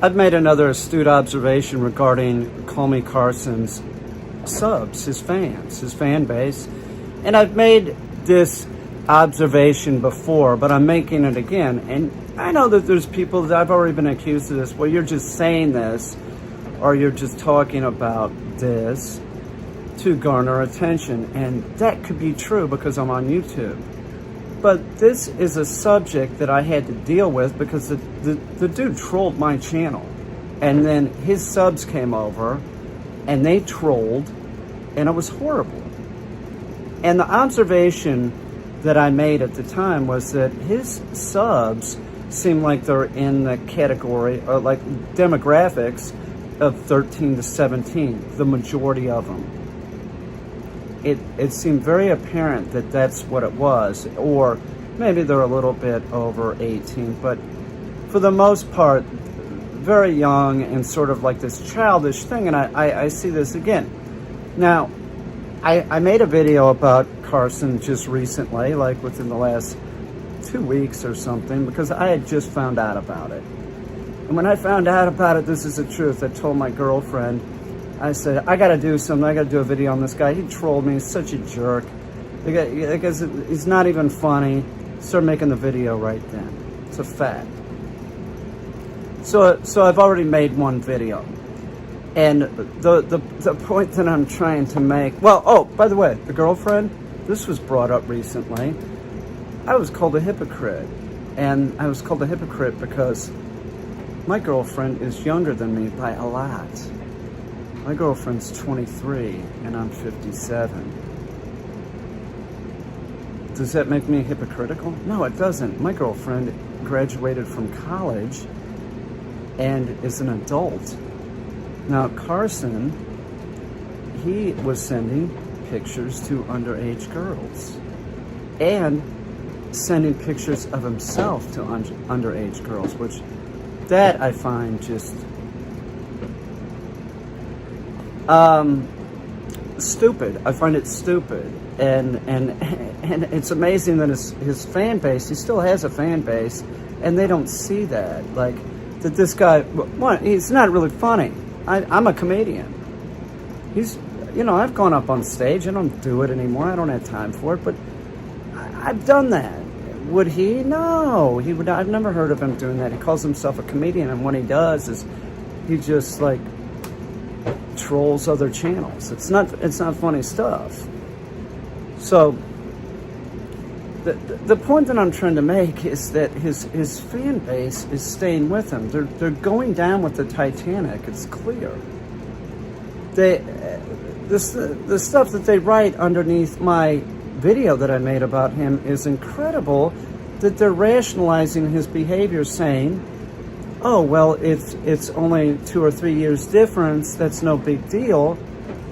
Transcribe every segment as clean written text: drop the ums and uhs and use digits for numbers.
I've made another astute observation regarding CallMeCarson's subs, his fans, his fan base. And I've made this observation before, but I'm making it again. And I know that there's people that I've already been accused of this. Well, you're just saying this, or you're just talking about this to garner attention. And that could be true because I'm on YouTube. But this is a subject that I had to deal with because the dude trolled my channel. And then his subs came over and they trolled, and it was horrible. And the observation that I made at the time was that his subs seem like they're in the category, or like demographics, of 13 to 17, the majority of them. It seemed very apparent that that's what it was, or maybe they're a little bit over 18, but for the most part, very young and sort of like this childish thing, and I see this again. Now, I made a video about Carson just recently, like within the last 2 weeks or something, because I had just found out about it. And when I found out about it, this is the truth, I told my girlfriend, I said, I gotta do something, I gotta do a video on this guy. He trolled me, he's such a jerk. Because he's not even funny. Start making the video right then. It's a fact. So I've already made one video. And the point that I'm trying to make, well, oh, by the way, the girlfriend, this was brought up recently. I was called a hypocrite. And I was called a hypocrite because my girlfriend is younger than me by a lot. My girlfriend's 23 and I'm 57. Does that make me hypocritical? No, it doesn't. My girlfriend graduated from college and is an adult. Now, Carson, he was sending pictures to underage girls and sending pictures of himself to underage girls, which that I find just stupid. I find it stupid. And it's amazing that his fan base, he still has a fan base, and they don't see that. Like, that this guy, well, he's not really funny. I'm a comedian. He's, you know, I've gone up on stage. I don't do it anymore. I don't have time for it, but I've done that. Would he? No, he would. I've never heard of him doing that. He calls himself a comedian, and what he does is he just, like, trolls other channels. It's not funny stuff. So the point that I'm trying to make is that his fan base is staying with him. They're going down with the Titanic. It's clear. The stuff that they write underneath my video that I made about him is incredible. That they're rationalizing his behavior, saying, "Oh, well, it's only 2 or 3 years difference. That's no big deal."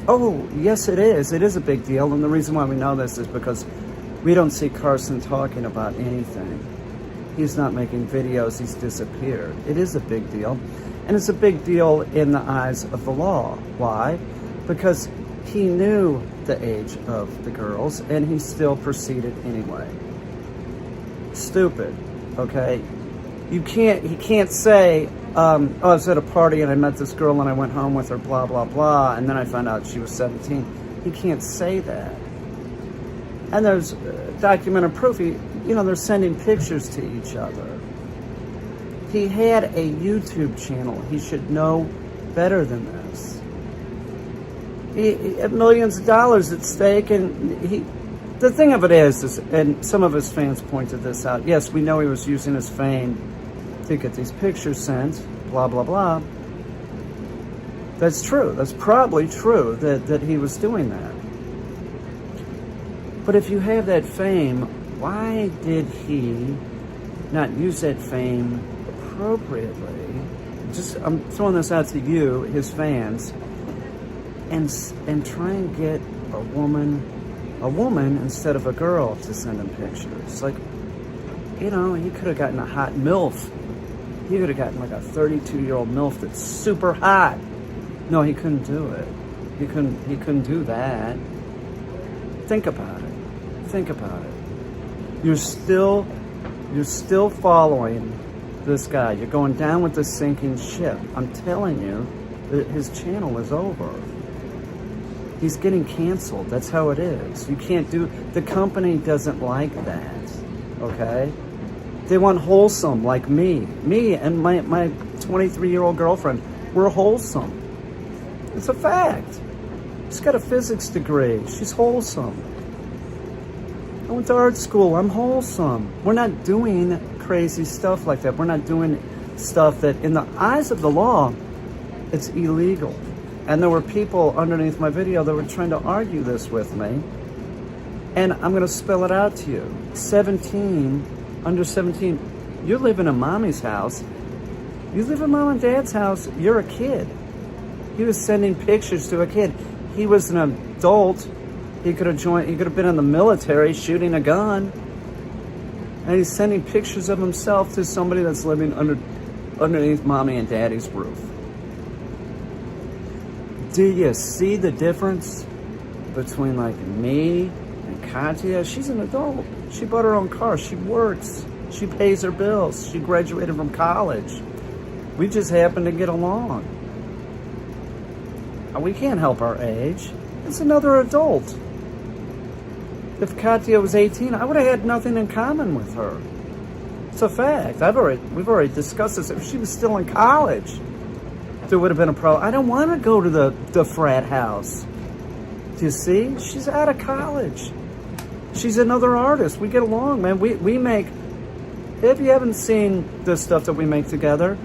Oh, yes, it is. It is a big deal. And the reason why we know this is because we don't see Carson talking about anything. He's not making videos. He's disappeared. It is a big deal. And it's a big deal in the eyes of the law. Why? Because he knew the age of the girls, and he still proceeded anyway. Stupid, okay? He can't say, oh, I was at a party and I met this girl and I went home with her, blah, blah, blah, and then I found out she was 17. He can't say that. And there's documented proof. They're sending pictures to each other. He had a YouTube channel. He should know better than this. He had millions of dollars at stake, and the thing of it is, and some of his fans pointed this out, yes, we know he was using his fame to get these pictures sent, blah, blah, blah. That's true. That's probably true that he was doing that. But if you have that fame, why did he not use that fame appropriately? I'm throwing this out to you, his fans, and try and get a woman instead of a girl to send him pictures. Like, he could have gotten a hot MILF. He could have gotten like a 32-year-old MILF that's super hot. No, he couldn't do it. He couldn't do that. Think about it. Think about it. You're still following this guy. You're going down with the sinking ship. I'm telling you that his channel is over. He's getting canceled. That's how it is. You can't do... The company doesn't like that, okay? They want wholesome, like me. Me and my 23-year-old girlfriend, we're wholesome. It's a fact. She's got a physics degree. She's wholesome. I went to art school. I'm wholesome. We're not doing crazy stuff like that. We're not doing stuff that, in the eyes of the law, it's illegal. And there were people underneath my video that were trying to argue this with me. And I'm going to spell it out to you. 17, under 17, you live in a mommy's house. You live in mom and dad's house, you're a kid. He was sending pictures to a kid. He was an adult. He could have been in the military shooting a gun. And he's sending pictures of himself to somebody that's living underneath mommy and daddy's roof. Do you see the difference between like me and Katya? She's an adult. She bought her own car. She works. She pays her bills. She graduated from college. We just happen to get along. We can't help our age. It's another adult. If Katya was 18, I would have had nothing in common with her. It's a fact. We've already discussed this. If she was still in college, there would have been a problem. I don't want to go to the frat house. Do you see? She's out of college. She's another artist. We get along, man. We make... If you haven't seen the stuff that we make together,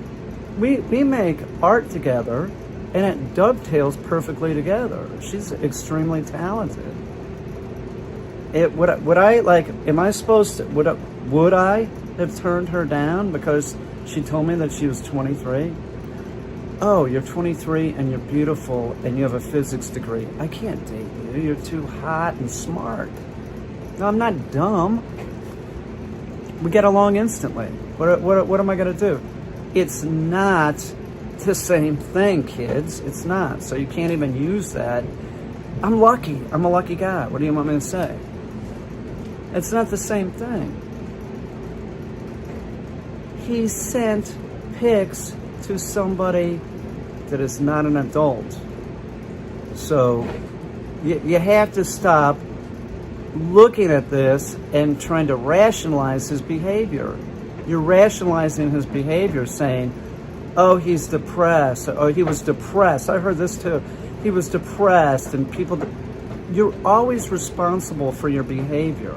we make art together, and it dovetails perfectly together. She's extremely talented. Would I have turned her down because she told me that she was 23? Oh, you're 23 and you're beautiful and you have a physics degree. I can't date you. You're too hot and smart. No, I'm not dumb. We get along instantly. What am I going to do? It's not the same thing, kids. It's not. So you can't even use that. I'm lucky. I'm a lucky guy. What do you want me to say? It's not the same thing. He sent pics to somebody that is not an adult. So you have to stop looking at this and trying to rationalize his behavior. You're rationalizing his behavior, saying, oh, he's depressed. Oh, he was depressed. I heard this too. He was depressed, and people... You're always responsible for your behavior.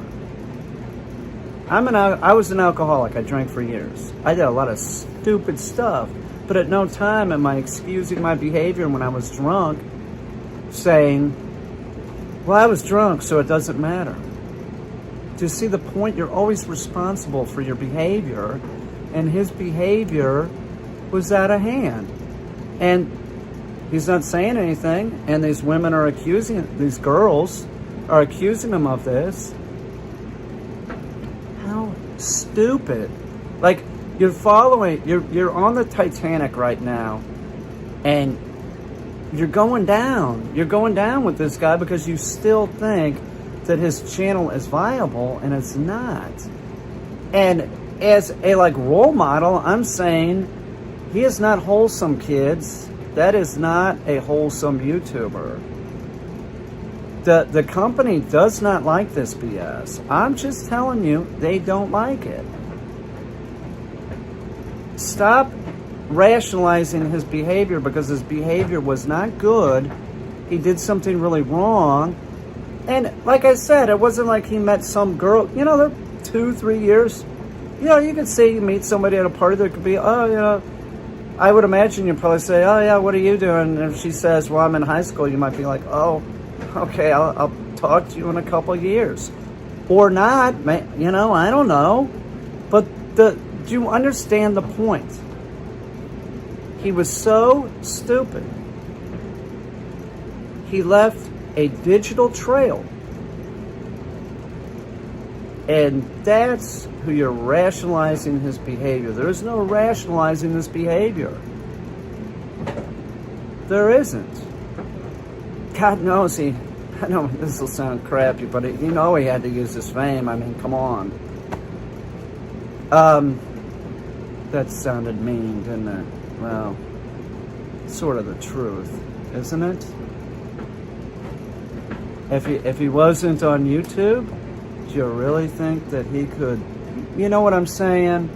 I was an alcoholic. I drank for years. I did a lot of stupid stuff, but at no time am I excusing my behavior when I was drunk, saying, well, I was drunk, so it doesn't matter. Do you see the point? You're always responsible for your behavior, and his behavior was out of hand. And he's not saying anything, and these women are these girls are accusing him of this. How stupid. Like, you're on the Titanic right now, and you're going down. You're going down with this guy because you still think that his channel is viable, and it's not. And as a role model, I'm saying he is not wholesome, kids. That is not a wholesome YouTuber. The company does not like this BS. I'm just telling you, they don't like it. Stop rationalizing his behavior because his behavior was not good. He did something really wrong. And like I said, it wasn't like he met some girl, they're 2-3 years. You could say you meet somebody at a party that could be, I would imagine you'd probably say, oh yeah, what are you doing? And if she says, well, I'm in high school, you might be like, oh, okay, I'll talk to you in a couple of years. Or not, I don't know. But do you understand the point? He was so stupid. He left a digital trail. And that's who you're rationalizing his behavior. There is no rationalizing his behavior. There isn't. God knows I know this will sound crappy, but he had to use his fame. I mean, come on. That sounded mean, didn't it? Well, sort of the truth, isn't it? If he wasn't on YouTube, do you really think that he could, you know what I'm saying?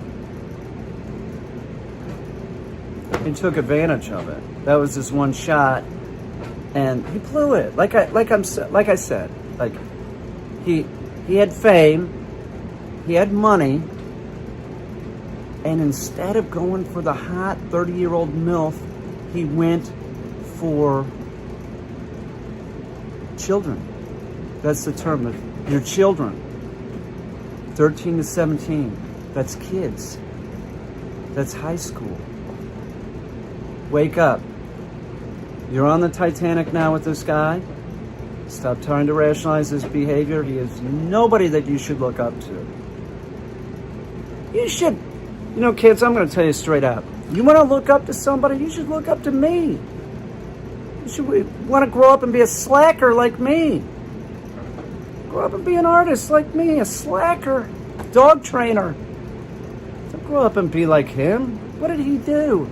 He took advantage of it. That was his one shot, and he blew it. Like I said, he had fame, he had money, and instead of going for the hot 30-year-old MILF, he went for children. That's the term. Your children. 13 to 17. That's kids. That's high school. Wake up. You're on the Titanic now with this guy. Stop trying to rationalize his behavior. He is nobody that you should look up to. You should, you know, kids, I'm going to tell you straight up. You want to look up to somebody, you should look up to me. You should want to grow up and be a slacker like me. Grow up and be an artist like me, a slacker, dog trainer. Don't grow up and be like him. What did he do?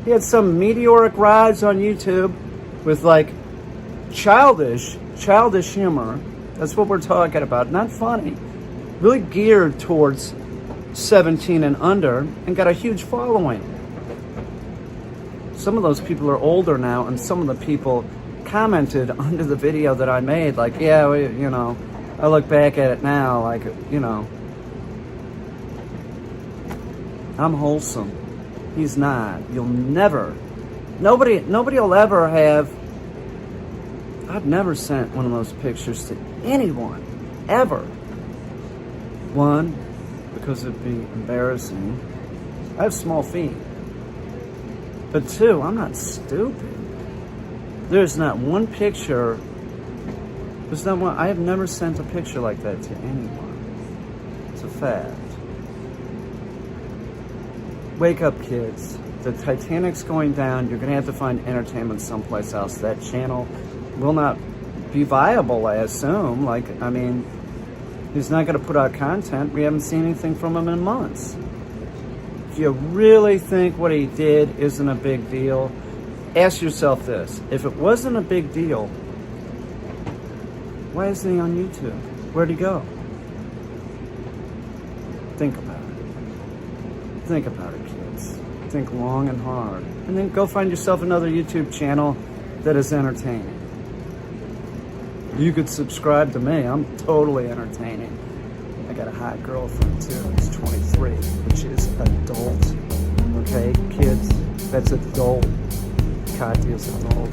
He had some meteoric rise on YouTube with like childish humor. That's what we're talking about. Not funny. Really geared towards 17 and under, and got a huge following. Some of those people are older now, and some of the people commented under the video that I made, like, yeah, you know, I look back at it now, like, you know, I'm wholesome. He's not. You'll never, nobody will ever have, I've never sent one of those pictures to anyone, ever. One, because it'd be embarrassing. I have small feet. But two, I'm not stupid. There's not one picture, there's not one, I have never sent a picture like that to anyone. It's a fact. Wake up, kids. The Titanic's going down. You're going to have to find entertainment someplace else. That channel will not be viable, I assume. Like, I mean, he's not going to put out content. We haven't seen anything from him in months. If you really think what he did isn't a big deal, ask yourself this. If it wasn't a big deal, why isn't he on YouTube? Where'd he go? Think about it. Think about it, kids. Think long and hard. And then go find yourself another YouTube channel that is entertaining. You could subscribe to me. I'm totally entertaining. I got a hot girlfriend too. Who's 23, which is adult. Okay, kids, that's adult. Katya's adult.